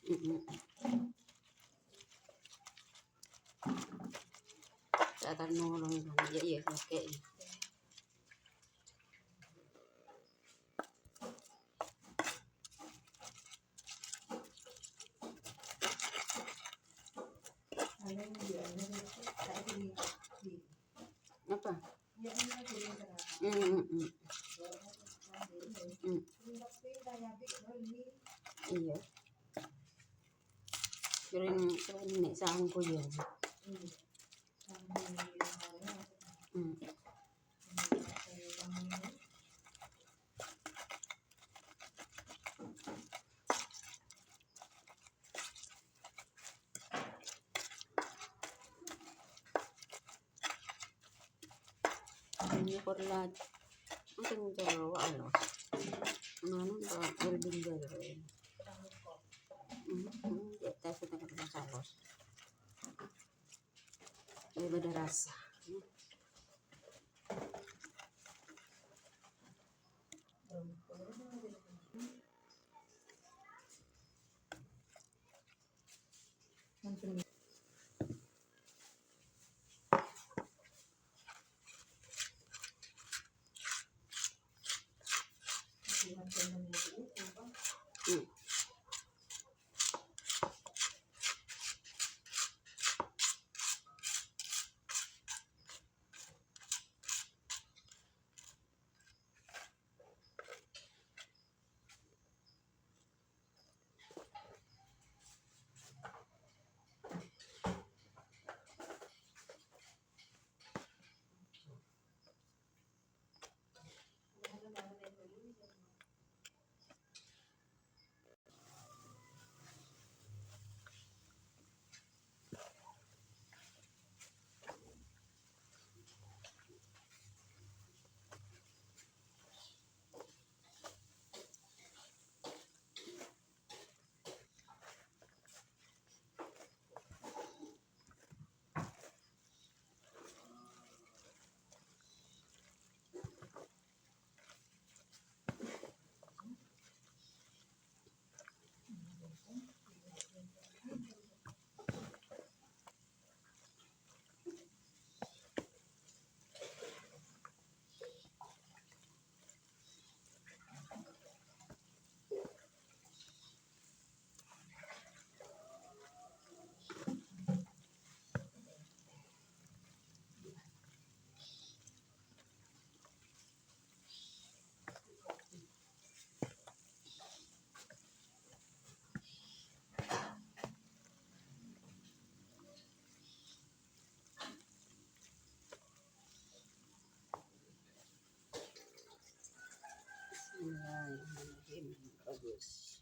Sa tanong iya pakai. Apa? Iya. Kering nek sangko ya. Ini korlat. Ang jaro alo. Ano ba building jaro. Ya tes kita kena salos. Ini beda rasa. Bagus.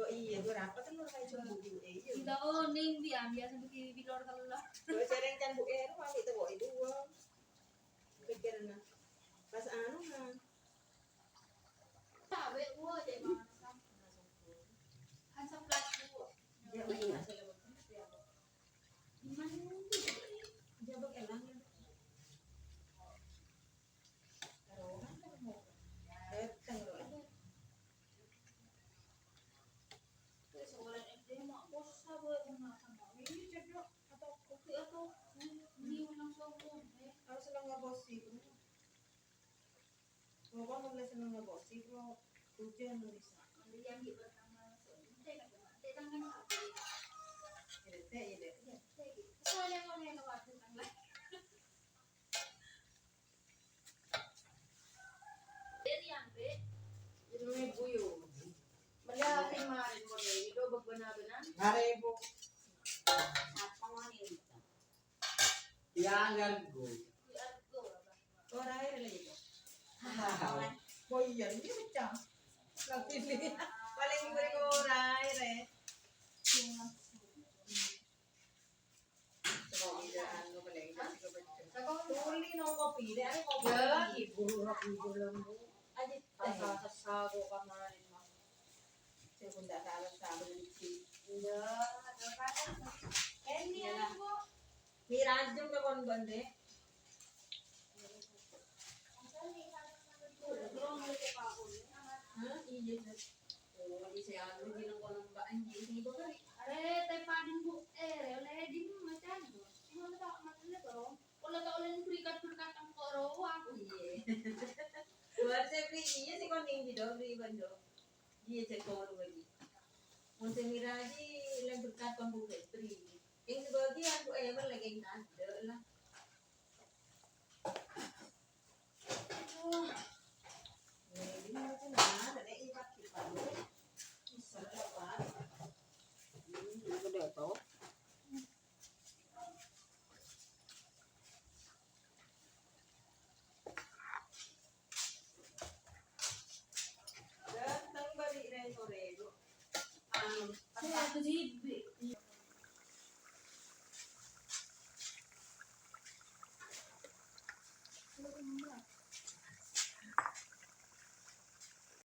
Iya, berapa kan orang kayak cuma buku Kita ning biasa bagi bilor kalau lah. Dua cereng kan bu mami itu bawa itu pikirnya. Pas ano na. Sabi, uwa, di ba? Hansa flat uwa. Dia ba ina sa labas? Iman yung Dia ba kailang yun? Taruhan ka mo. Dahil taruhan. Kasi wala na ito yung mga boss sabi kung nakasama. Hindi siya bro. Ato, hindi mo lang sa phone. Ako sila nga boss ko. Kung ako magla sila nga boss ko, tujuan mo isa. Hindi yan, di ba tama na so. Hindi na ba? Hindi lang nga sa akin. Ilete, ilete. Kasi wala mo na yung nawasin ang lahat. Hindi yan, be. Ito may buyo. Malaki maaaring mo rin. Ito, bagbanago na. Harebo. At panganin. Tiyangan ko. Kuya Argo, ba? Oray, rin ito. Wow. Boy, yan. Hindi mo siya. Napili. Paling ko rin ko oray, rin. Tuli nung kopi. Ano kopi? Yan, iburo lang mo. Adit tayo. Sasago ka maaaring mo. Segunda salam ng si. Hindi yan po. Miraj yung kakon bande. Ha? Iya. Oh, di siya ano din ko ng baan hindi ko kari. Are, tayo pa din po. Wala din mo macam. Ano na ba? Matala to. Wala ka ulan prikat ang koro. Iya. Luar siyempre iya si kon hindi do bri bando. Iya cek ko lagi. Kung si Miraji lang berkat pambuket bri. Yung sebagian ko ever lagi nanda lah. Hindi mo ko na dali ibat kita. Isa pa. Ano ba ito? Datang balik na yung orego. Saya tu jibe.